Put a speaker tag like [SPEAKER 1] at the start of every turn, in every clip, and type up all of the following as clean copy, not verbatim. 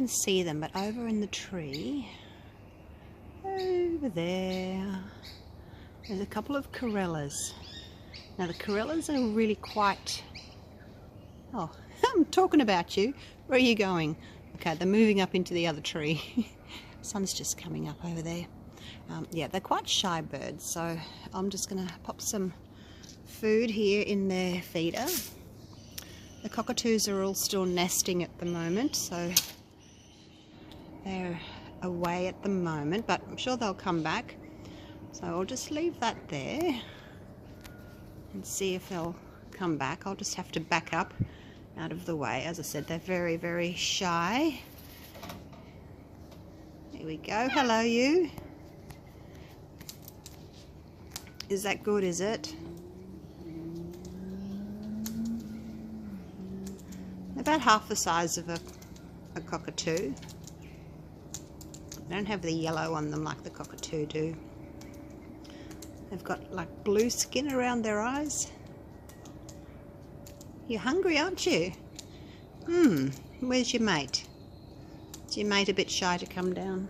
[SPEAKER 1] can see them, but over in the tree, over there, there's a couple of corellas. Now the corellas are really quite... Oh, I'm talking about you. Where are you going? Okay, they're moving up into the other tree. Sun's just coming up over there. Yeah, they're quite shy birds, so I'm just going to pop some food here in their feeder. The cockatoos are all still nesting at the moment, so they're away at the moment, but I'm sure they'll come back. So I'll just leave that there and see if they'll come back. I'll just have to back up out of the way. As I said, they're very, very shy. Here we go. Hello, you. Is that good, is it? About half the size of a cockatoo. They don't have the yellow on them like the cockatoo do. They've got like blue skin around their eyes. You're hungry, aren't you? Where's your mate? Is your mate a bit shy to come down?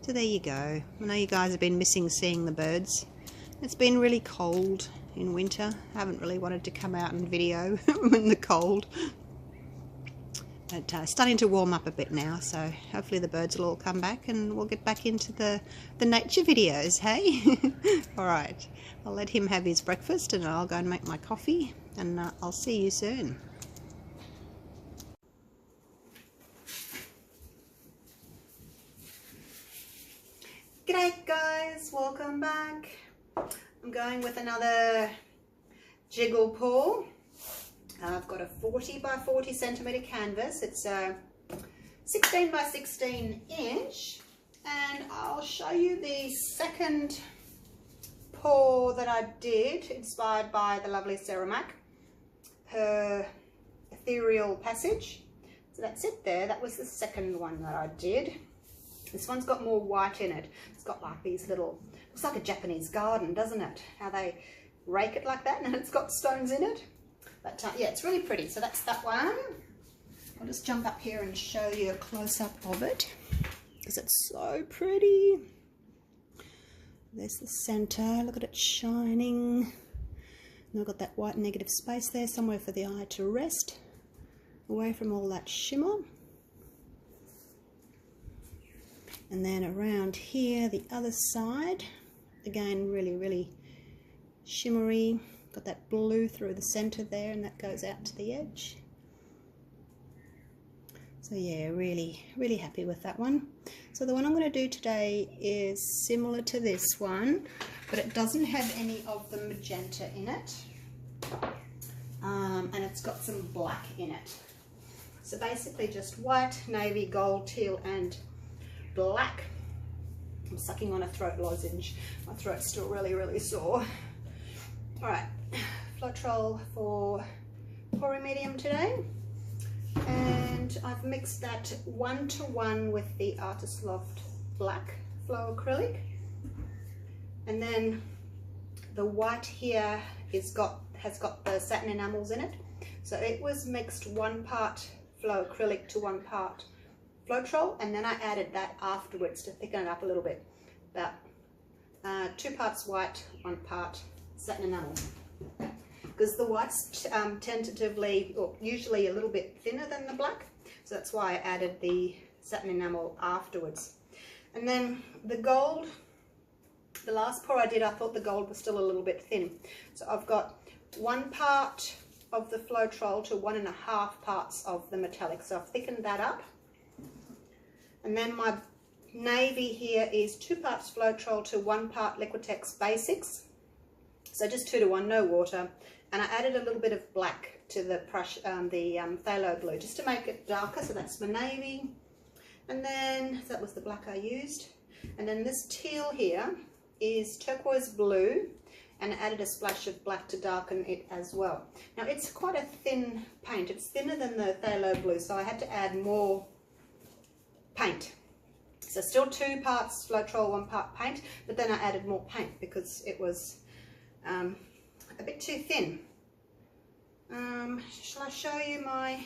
[SPEAKER 1] So there you go. I know you guys have been missing seeing the birds. It's been really cold in winter. I haven't really wanted to come out and video in the cold. But starting to warm up a bit now, so hopefully the birds will all come back and we'll get back into the nature videos, hey? Alright, I'll let him have his breakfast and I'll go and make my coffee, and I'll see you soon. G'day guys, welcome back. I'm going with another jiggle pull. I've got a 40 by 40 centimeter canvas. It's a 16 by 16 inch, and I'll show you the second pour that I did, inspired by the lovely Sarah Mac, her Ethereal Passage. So that's it there. That was the second one that I did. This one's got more white in it. It's got like these little, looks like a Japanese garden, doesn't it? How they rake it like that, and it's got stones in it. But yeah, it's really pretty. So that's that one. I'll just jump up here and show you a close-up of it, because it's so pretty. There's the center. Look at it shining. And I've got that white negative space there, somewhere for the eye to rest, away from all that shimmer. And then around here, the other side, again, really, really shimmery. Got that blue through the center there, and that goes out to the edge. So yeah, really, really happy with that one. So the one I'm going to do today is similar to this one, but it doesn't have any of the magenta in it. And it's got some black in it. So basically just white, navy, gold, teal, and black. I'm sucking on a throat lozenge. My throat's still really, really sore. Alright, Floetrol for pouring medium today. And I've mixed that 1:1 with the Artist Loft Black Flow Acrylic. And then the white here has got the satin enamels in it. So it was mixed 1 part Flow Acrylic to 1 part Floetrol, and then I added that afterwards to thicken it up a little bit. About 2 parts white, 1 part satin enamel. Because the white's tentatively, or usually a little bit thinner than the black, so that's why I added the satin enamel afterwards. And then the gold, the last pour I did, I thought the gold was still a little bit thin. So I've got 1 part of the Floetrol to 1.5 parts of the metallic. So I've thickened that up. And then my navy here is 2 parts Floetrol to 1 part Liquitex Basics. So just 2 to 1, no water. And I added a little bit of black to the phthalo blue, just to make it darker. So that's my navy. And then, that was the black I used. And then this teal here is turquoise blue, and I added a splash of black to darken it as well. Now it's quite a thin paint. It's thinner than the phthalo blue, so I had to add more paint. So still 2 parts Floetrol, 1 part paint, but then I added more paint because it was a bit too thin. Shall I show you my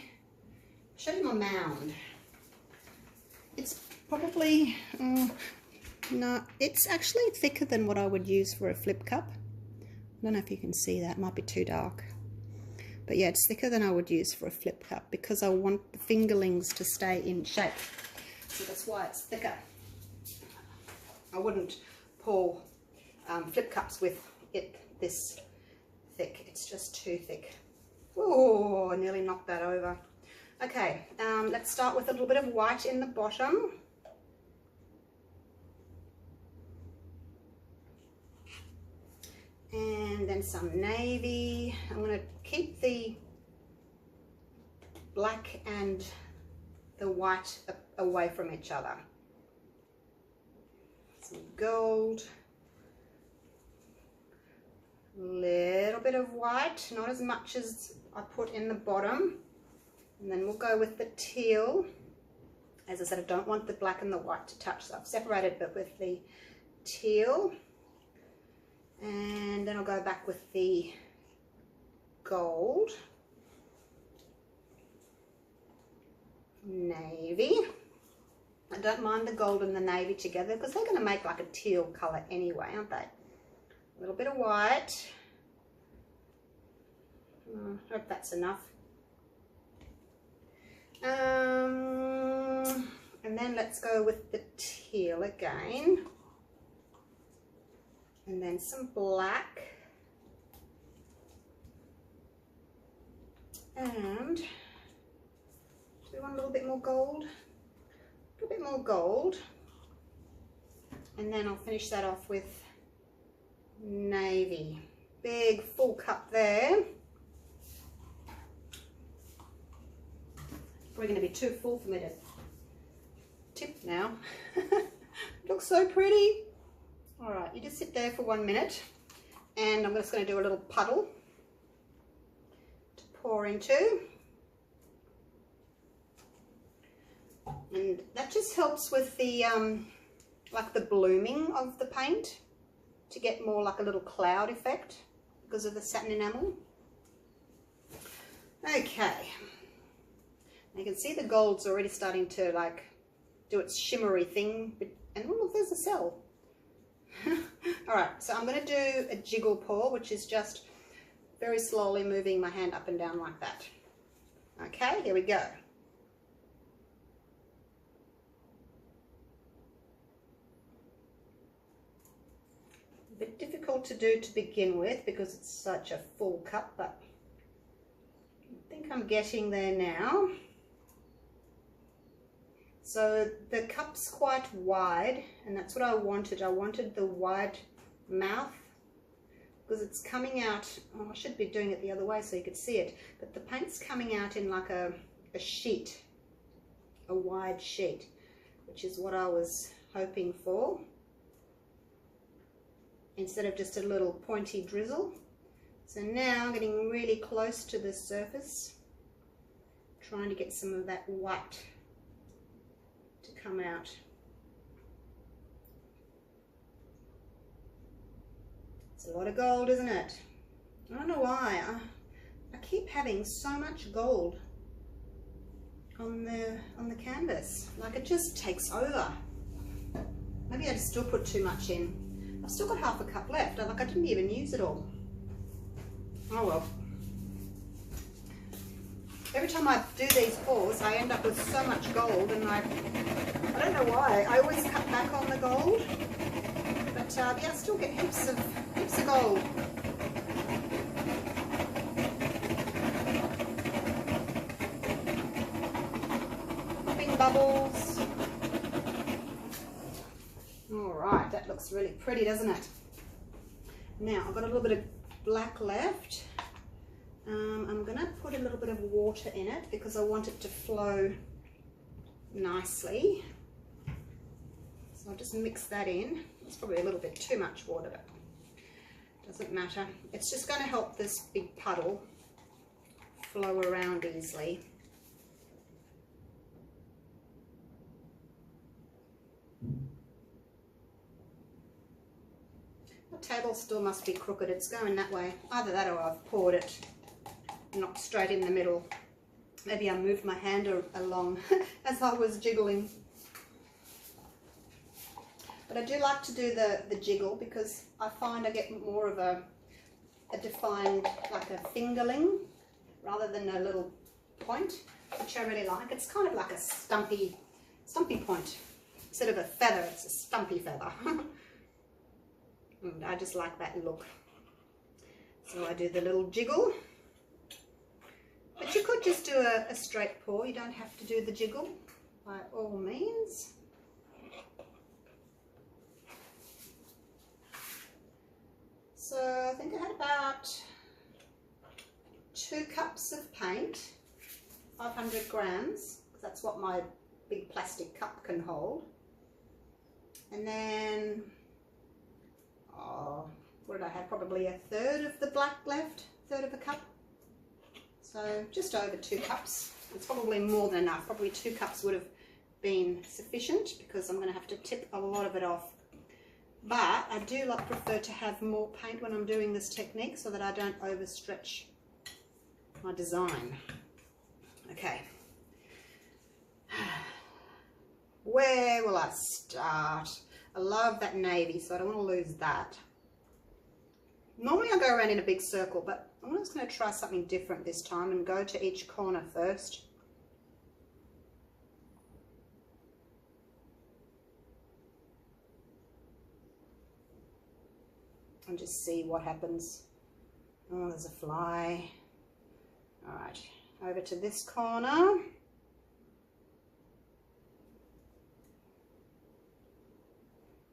[SPEAKER 1] show you my mound. It's probably, no, it's actually thicker than what I would use for a flip cup. I don't know if you can see that, it might be too dark. But yeah, it's thicker than I would use for a flip cup because I want the fingerlings to stay in shape. So that's why it's thicker. I wouldn't pour flip cups with it this thick. It's just too thick. Oh, I nearly knocked that over. Okay, let's start with a little bit of white in the bottom. And then some navy. I'm going to keep the black and the white away from each other. Some gold. Little bit of white, not as much as I put in the bottom. And then we'll go with the teal. As I said, I don't want the black and the white to touch, so I've separated it with the teal. And then I'll go back with the gold. Navy. I don't mind the gold and the navy together because they're going to make like a teal colour anyway, aren't they? A little bit of white. Hope that's enough. And then let's go with the teal again. And then some black. And do we want a little bit more gold? A little bit more gold. And then I'll finish that off with navy. Big full cup there. Probably going to be too full for me to tip now. Looks so pretty. All right, you just sit there for 1 minute, and I'm just going to do a little puddle to pour into. And that just helps with the like the blooming of the paint to get more like a little cloud effect because of the satin enamel. Okay. You can see the gold's already starting to like do its shimmery thing, and oh, there's a cell. All right, so I'm going to do a jiggle pour, which is just very slowly moving my hand up and down like that. Okay, here we go. A bit difficult to do to begin with because it's such a full cup, but I think I'm getting there now. So the cup's quite wide, and that's what I wanted. I wanted the wide mouth because it's coming out. Oh, I should be doing it the other way so you could see it. But the paint's coming out in like a sheet, a wide sheet, which is what I was hoping for, instead of just a little pointy drizzle. So now I'm getting really close to the surface, trying to get some of that white to come out. It's a lot of gold, isn't it? I don't know why. I keep having so much gold on the canvas. Like it just takes over. Maybe I just still put too much in. I've still got half a cup left. I didn't even use it all. Oh well. Every time I do these pours, I end up with so much gold, and I don't know why. I always cut back on the gold, but yeah, I still get heaps of gold. Popping bubbles. All right, that looks really pretty, doesn't it? Now I've got a little bit of black left. I'm going to put a little bit of water in it because I want it to flow nicely. So I'll just mix that in. It's probably a little bit too much water, but it doesn't matter. It's just going to help this big puddle flow around easily. The table still must be crooked. It's going that way. Either that or I've poured it not straight in the middle. Maybe I moved my hand along as I was jiggling. But I do like to do the jiggle because I find I get more of a defined, like a fingerling rather than a little point, which I really like. It's kind of like a stumpy point. Instead of a feather, it's a stumpy feather. And I just like that look. So I do the little jiggle. But you could just do a straight pour. You don't have to do the jiggle by all means. So I think I had about 2 cups of paint, 500 grams, because that's what my big plastic cup can hold. And then, what did I have? Probably 1/3 of the black left, 1/3 of a cup. So just over 2 cups. It's probably more than enough. Probably 2 cups would have been sufficient because I'm going to have to tip a lot of it off. But I do prefer to have more paint when I'm doing this technique so that I don't overstretch my design. Okay. Where will I start? I love that navy, so I don't want to lose that. Normally I go around in a big circle, but I'm just going to try something different this time and go to each corner first. And just see what happens. Oh, there's a fly. All right, over to this corner.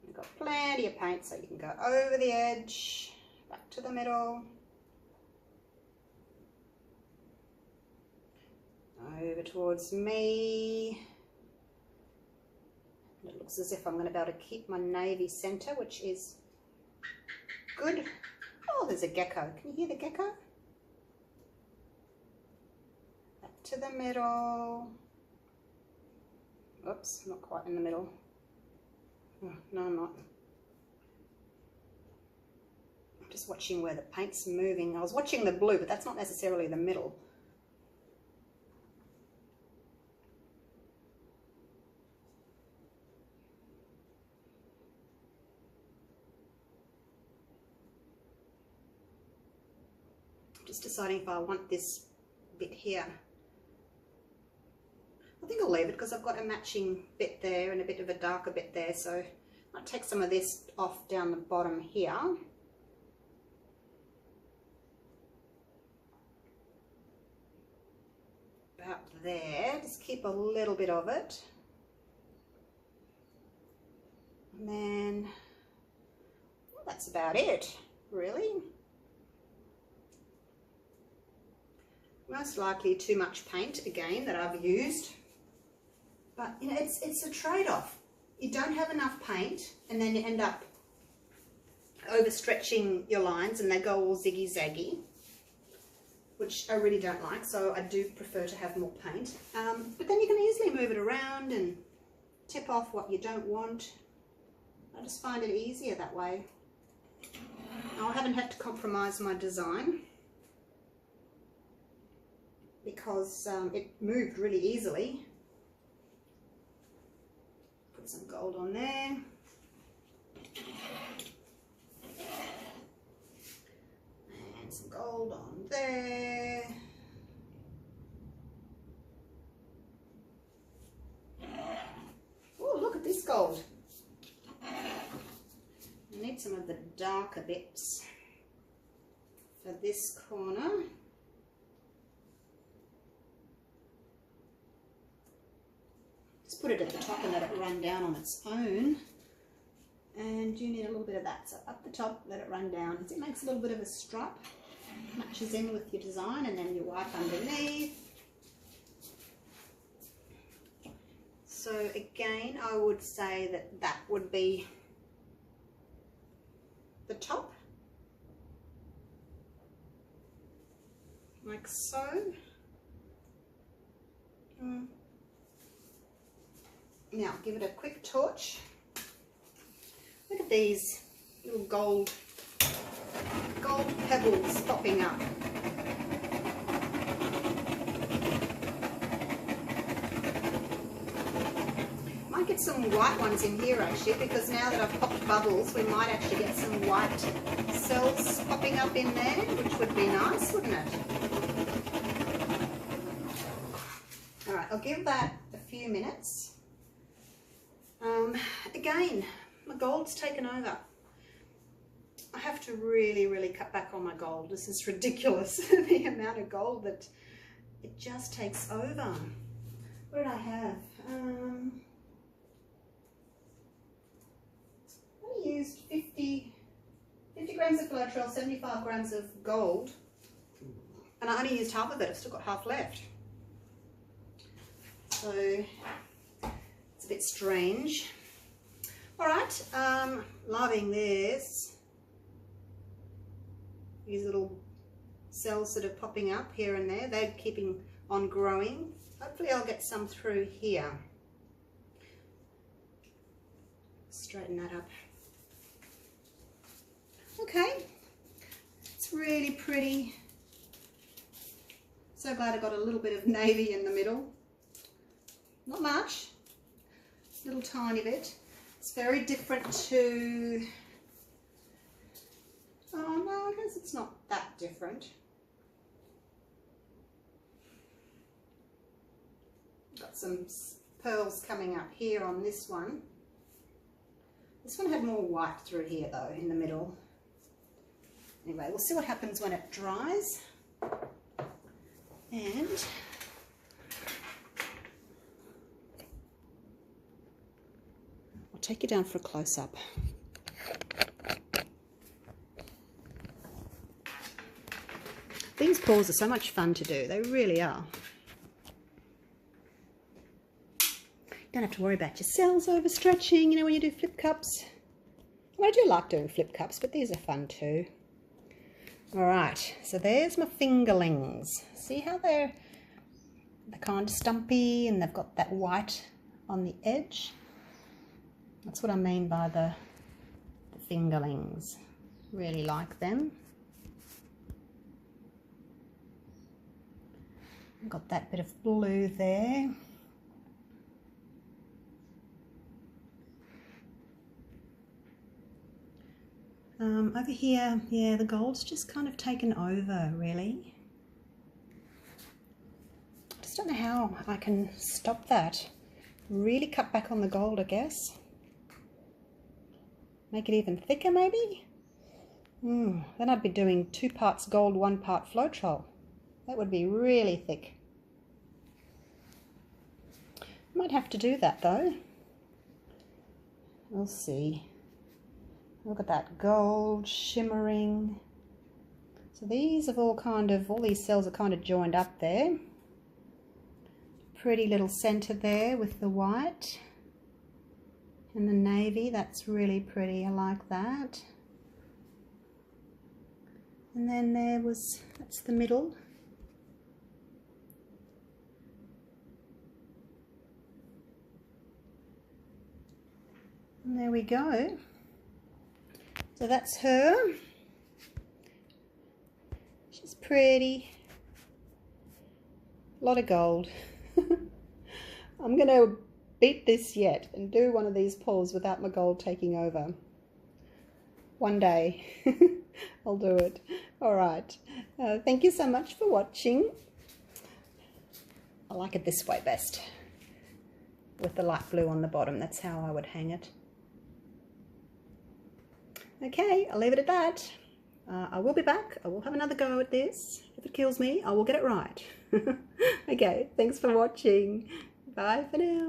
[SPEAKER 1] You've got plenty of paint, so you can go over the edge, back to the middle, over towards me. And it looks as if I'm going to be able to keep my navy center, which is good. Oh, there's a gecko. Can you hear the gecko? Back to the middle. Oops, not quite in the middle. Oh, no, I'm not. I'm just watching where the paint's moving. I was watching the blue, but that's not necessarily the middle. Just deciding if I want this bit here. I think I'll leave it because I've got a matching bit there and a bit of a darker bit there, so I'll take some of this off down the bottom here. About there, just keep a little bit of it. And then, well, that's about it, really. Most likely too much paint again that I've used, but you know, it's a trade-off. You don't have enough paint and then you end up overstretching your lines and they go all ziggy-zaggy, which I really don't like, so I do prefer to have more paint. But then you can easily move it around and tip off what you don't want. I just find it easier that way. I haven't had to compromise my design, because it moved really easily. Put some gold on there. And some gold on there. Oh, look at this gold. I need some of the darker bits for this corner. Put it at the top and let it run down on its own, and you need a little bit of that, so up the top, let it run down. It makes a little bit of a stripe, matches in with your design, and then you wipe underneath. So again, I would say that that would be the top, like so. Now give it a quick torch. Look at these little gold pebbles popping up. might get some white ones in here actually, because now that I've popped bubbles, we might actually get some white cells popping up in there, which would be nice, wouldn't it? All right, I'll give that a few minutes. Again, my gold's taken over. I have to really cut back on my gold. This is ridiculous, the amount of gold that it just takes over. What did I have? I used 50 grams of Floetrol, 75 grams of gold, and I only used half of it. I've still got half left. So it's a bit strange. All right, loving this. These little cells that are popping up here and there, they're keeping on growing. Hopefully I'll get some through here. Straighten that up. Okay, it's really pretty. So glad I got a little bit of navy in the middle. Not much, a little tiny bit. It's very different to, oh no, I guess it's not that different. Got some pearls coming up here on this one. This one had more white through here though, in the middle. Anyway, we'll see what happens when it dries. And I'll take you down for a close-up. These pours are so much fun to do, they really are. Don't have to worry about your cells overstretching, you know, when you do flip cups. Well, I do like doing flip cups, but these are fun too. Alright, so there's my fingerlings. See how they're kind of stumpy and they've got that white on the edge? That's what I mean by the fingerlings. Really like them. Got that bit of blue there. Over here, yeah, the gold's just kind of taken over, really. I just don't know how I can stop that. Really cut back on the gold, I guess. Make it even thicker, maybe? Then I'd be doing 2 parts gold, 1 part Floetrol. That would be really thick. Might have to do that, though. We'll see. Look at that gold shimmering. So these have all these cells are kind of joined up there. Pretty little center there with the white and the navy. That's really pretty. I like that. And then that's the middle. And there we go. So that's her. She's pretty. A lot of gold. I'm going to beat this yet and do one of these pulls without my gold taking over. One day. I'll do it. Alright. Thank you so much for watching. I like it this way best. With the light blue on the bottom. That's how I would hang it. Okay, I'll leave it at that. I will be back. I will have another go at this. If it kills me, I will get it right. Okay, thanks for watching. Bye for now.